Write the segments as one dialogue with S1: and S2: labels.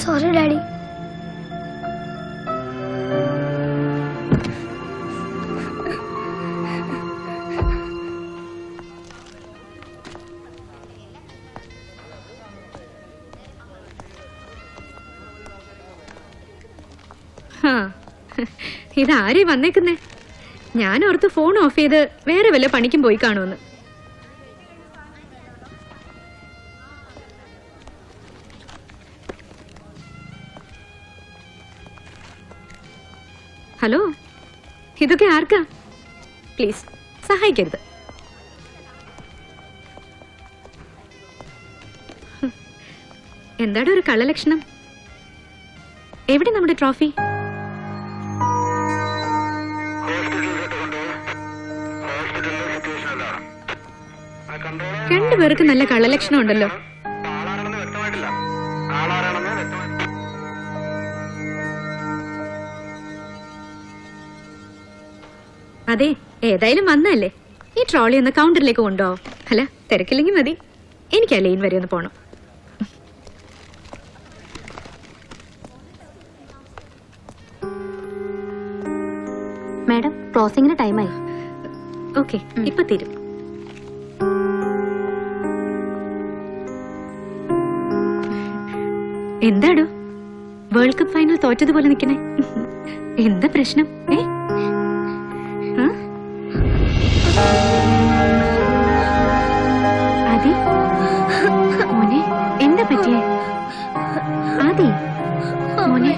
S1: Sorry daddy.
S2: ഇതാരേ വന്നേക്കുന്നേ? ഞാൻ ഓർത്ത് phone off ചെയ്ത് വേറെ വല്ല പണിക്കും പോയി കാണുമെന്ന്. ഹലോ, ഇതൊക്കെ ആർക്കാ? പ്ലീസ് സഹായിക്കരുത്. എന്താടോ ഒരു കള്ളലക്ഷണം? എവിടെ നമ്മുടെ ട്രോഫി? രണ്ടുപേർക്ക് നല്ല കള്ളലക്ഷണം ഉണ്ടല്ലോ. അതെ, ഏതായാലും വന്നല്ലേ, ഈ ട്രോളി ഒന്ന് കൗണ്ടറിലേക്ക് കൊണ്ടുപോകും. അല്ല, തിരക്കില്ലെങ്കിൽ മതി. എനിക്ക് ആ ലൈൻ വരെ ഒന്ന് പോണം.
S3: മാഡം, ക്രോസിംഗിന് ടൈമായി.
S2: ഓക്കെ, ഇപ്പൊ തീരും. എന്താടോ വേൾഡ് കപ്പ് ഫൈനൽ തോറ്റതുപോലെ നിക്കണേ? എന്താ പ്രശ്നം? ആദി മോനെ, എന്താ പറ്റിയേ? ആദി മോനെ,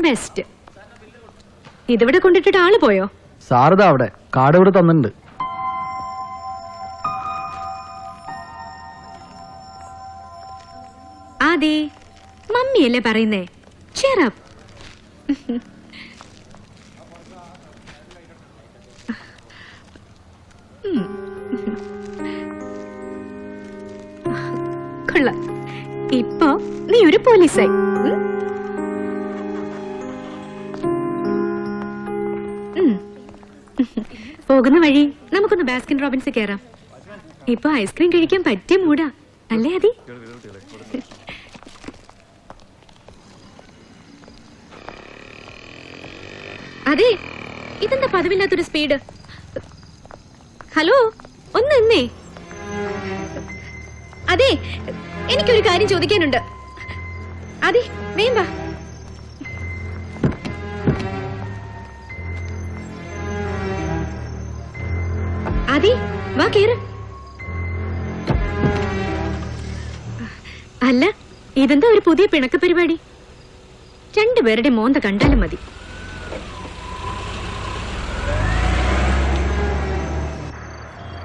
S2: ബെസ്റ്റ്. ഇതിവിടെ കൊണ്ടിട്ടിട്ട് ആള് പോയോ?
S4: സാറിതാ അവിടെ കാർഡ് ഇവിടെ തന്നിട്ടുണ്ട്.
S2: ആദി, മമ്മിയല്ലേ പറയുന്നേ? cheer up. കൊള്ളാം, ഇപ്പൊ നീ ഒരു പോലീസായി. പോകുന്ന വഴി നമുക്കൊന്ന് ബാസ്കിൻ റോബിൻസ് കയറാം. ഇപ്പൊ ഐസ്ക്രീം കഴിക്കാൻ പറ്റിയ മൂടാ അല്ലേ ആദി? അതെ, ഇതെന്താ പതിവില്ലാത്തൊരു സ്പീഡ്? ഹലോ, ഒന്ന് നിന്നേ. അതെ, എനിക്കൊരു കാര്യം ചോദിക്കാനുണ്ട്. അതെ, വേം വാ. ആദി, വാ കേറ്. അല്ല, ഇതെന്താ ഒരു പുതിയ പിണക്ക പരിപാടി? രണ്ടുപേരുടെ മോന്ത കണ്ടാലും മതി.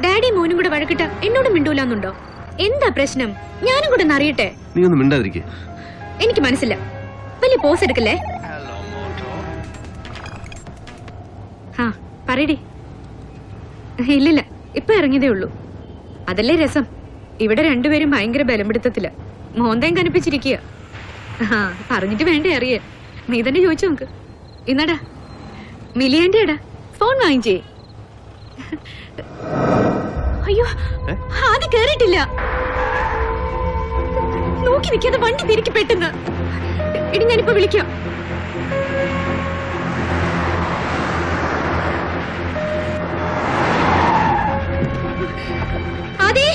S2: ഡാഡി മോനും കൂടെ വഴക്കിട്ട എന്നോട് മിണ്ടൂലെന്നുണ്ടോ? എന്താ പ്രശ്നം? ഞാനും കൂടെ അറിയട്ടെ.
S5: നീ ഒന്നും മിണ്ടാതിരിക്കേ.
S2: എനിക്ക് മനസ്സില്ല. വലിയ പോസ് എടുക്കല്ലേ. ആ പറയടി. ഇല്ലില്ല, ഇപ്പൊ ഇറങ്ങിയതേ ഉള്ളൂ. അതല്ലേ രസം. ഇവിടെ രണ്ടുപേരും ഭയങ്കര ബലംപിടുത്തത്തില്ല. മോന്തയും കനിപ്പിച്ചിരിക്കുക. ആ പറഞ്ഞിട്ട് വേണ്ടേ അറിയാൻ. നീ തന്നെ ചോദിച്ചു നോക്ക്. ഇന്നടാ മിലിയന്റെ എടാ ഫോൺ വാങ്ങിച്ചേ. അയ്യോ, ആദ്യം കേറിയിട്ടില്ല. നോക്കി നിൽക്കാതെ വണ്ടി തിരിക്കി പെട്ടെന്ന്. ഇടി, ഞാനിപ്പോ വിളിക്കാം. ആദി,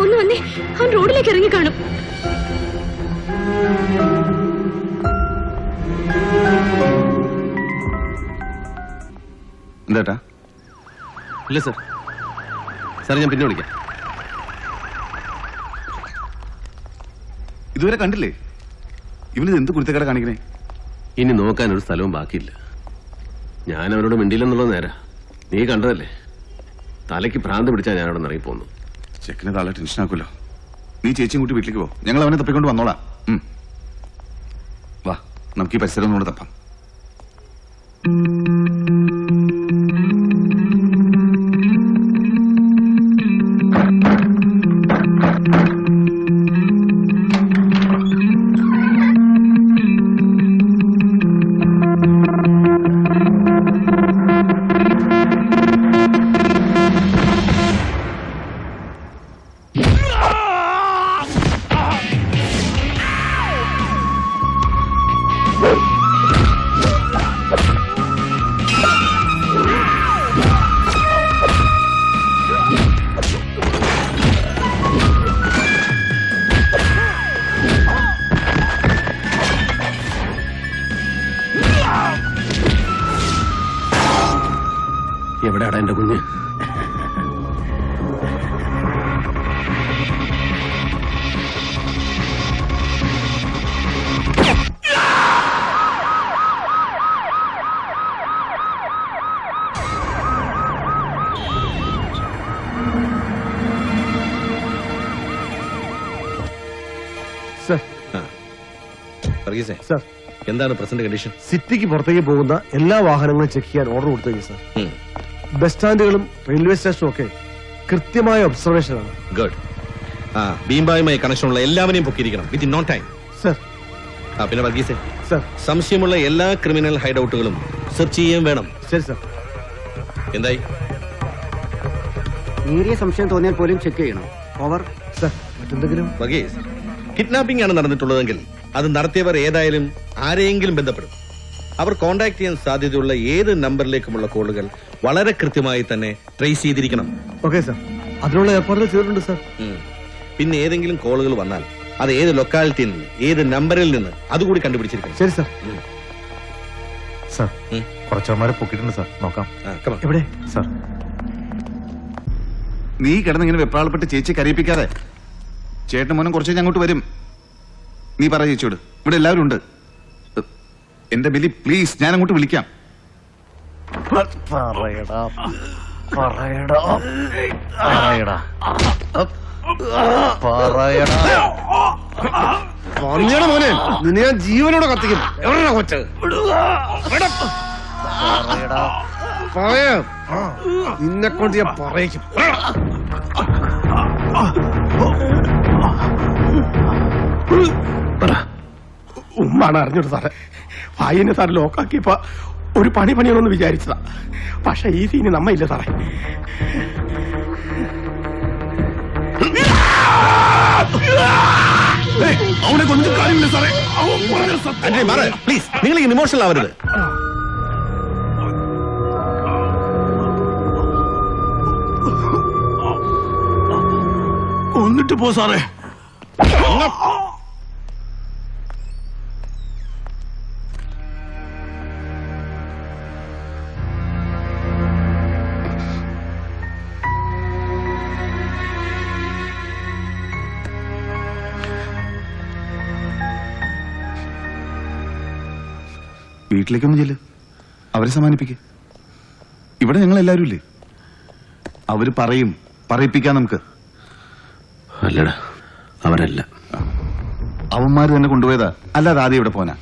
S2: ഒന്ന് വന്നേ. അവൻ റോഡിലേക്ക് ഇറങ്ങി കാണും.
S5: എന്താ? ഇല്ല സാർ. സാർ, ഞാൻ പിന്നെ വിളിക്കാം.
S6: ഇതുവരെ കണ്ടില്ലേ? ഇവന് എന്ത് കുരുത്തക്കേടാ കാണിക്കണേ?
S5: ഇനി നോക്കാൻ ഒരു സ്ഥലവും ബാക്കിയില്ല. ഞാൻ അവനോട് മിണ്ടിയില്ലെന്നുള്ളത് നേരാ. നീ കണ്ടതല്ലേ, തലയ്ക്ക് ഭ്രാന്ത് പിടിച്ചാ ഞാൻ അവിടെ ഇറങ്ങി പോന്നു.
S6: ചെക്കനെ താളെ ടെൻഷൻ ആക്കുമല്ലോ. നീ ചേച്ചിയും കൂട്ടി വീട്ടിലേക്ക് പോ, ഞങ്ങൾ അവനെ തപ്പിക്കൊണ്ട് വന്നോളാം. വാ, നമുക്ക് ഈ പരിസരം ഒന്നുകൂടെ തപ്പാം.
S5: എവിടെയാടാ എന്റെ കുഞ്ഞ്?
S4: സർ
S1: വർഗീസേ,
S4: സർ
S1: എന്താണ് പ്രസന്റ് കണ്ടീഷൻ?
S4: സിറ്റിക്ക് പുറത്തേക്ക് പോകുന്ന എല്ലാ വാഹനങ്ങളും ചെക്ക് ചെയ്യാൻ ഓർഡർ കൊടുത്തു കഴിഞ്ഞു സർ. ബസ് സ്റ്റാൻഡുകളും റെയിൽവേ സ്റ്റേഷനും ഒക്കെ കൃത്യമായ ഒബ്സർവേഷനാണ്.
S1: ഗുഡ്. ബീംബായുമായി കണക്ഷനുള്ള എല്ലാവരെയും പൊക്കിയിരിക്കണം വിത്തിൻ നോ ടൈം.
S4: സർ
S1: പിന്നെ വർഗീസേ,
S4: സർ
S1: സംശയമുള്ള എല്ലാ ക്രിമിനൽ ഹൈഡൌട്ടുകളും സെർച്ച് ചെയ്യുകയും വേണം.
S4: ശരി സർ.
S1: എന്തായി?
S7: നേരിയ സംശയം തോന്നിയാൽ പോലും ചെക്ക് ചെയ്യണം. ഓവർ.
S4: സർ മറ്റെന്തെങ്കിലും?
S1: വർഗീസ്, കിഡ്നാപ്പിംഗ് ആണ് നടന്നിട്ടുള്ളതെങ്കിൽ അത് നടത്തിയവർ ഏതായാലും ആരെയെങ്കിലും ബന്ധപ്പെടും. അവർ കോണ്ടാക്ട് ചെയ്യാൻ സാധ്യതയുള്ള ഏത് നമ്പറിലേക്കുമുള്ള കോളുകൾ വളരെ കൃത്യമായി തന്നെ ട്രേസ് ചെയ്തിരിക്കണം.
S4: ഓക്കെ സർ, അതിനുള്ള ഏർപ്പാടുകൾ ചെയ്തിട്ടുണ്ട് സർ.
S1: പിന്നെ ഏതെങ്കിലും കോളുകൾ വന്നാൽ അത് ഏത് ലൊക്കാലിറ്റിയിൽ നിന്ന്, ഏത് നമ്പറിൽ നിന്ന്, അതുകൂടി കണ്ടുപിടിച്ചിരിക്കണം.
S4: ശരി സർ.
S8: സാർ കുറച്ചവന്മാരെ പൊക്കിയിട്ടുണ്ട് സാർ, നോക്കാം.
S4: എവിടെ
S8: സാർ
S6: നീ കിടന്നിങ്ങനെ വെപ്രാളപ്പെട്ട് ചേച്ചി കരയിപ്പിക്കാതെ. ചേട്ടൻ മോനും കുറച്ച് കഴിഞ്ഞ് അങ്ങോട്ട് വരും. നീ പറ ചേച്ചിയോട്, ഇവിടെ എല്ലാവരും ഉണ്ട്. എന്റെ ബിലി പ്ലീസ്, ഞാൻ അങ്ങോട്ട് വിളിക്കാം.
S8: പറയടാ പറയടാ പറയടാ പറയടാ
S4: പറഞ്ഞോടാ മോനെ, നിന്നെ ഞാൻ ജീവനോടെ കത്തിക്കും. എവിടെയാ കൊച്ച്?
S8: പറയടാ
S4: പറയാ, നിന്നെ കൊണ്ട് ഞാൻ പറയിക്കും.
S9: ഉമ്മാണ് അറിഞ്ഞോട് സാറേ. ഭായിനെ സാർ ലോക്കാക്കിയപ്പോ ഒരു പണി പണിയണമെന്ന് വിചാരിച്ചതാ. പക്ഷെ ഈ സീന് നമ്മ ഇല്ല സാറേ. അവനെ കൊഞ്ചം കാര്യമില്ല സാറേ.
S1: പ്ലീസ്, നിങ്ങൾ ഈ ഇമോഷണൽ ആവരുത്.
S9: കൊന്നിട്ട് പോ സാറേ.
S6: വീട്ടിലേക്കൊന്നും ചെല്ല്, അവരെ സമാനിപ്പിക്ക്. ഇവിടെ ഞങ്ങൾ എല്ലാവരും ഇല്ലേ? അവര് പറയും, പറയിപ്പിക്കാം നമുക്ക്.
S5: അല്ലടാ, അവരല്ല.
S6: അവന്മാര് തന്നെ കൊണ്ടുപോയതാ, അല്ലാതെ ആദ്യം ഇവിടെ പോനാ.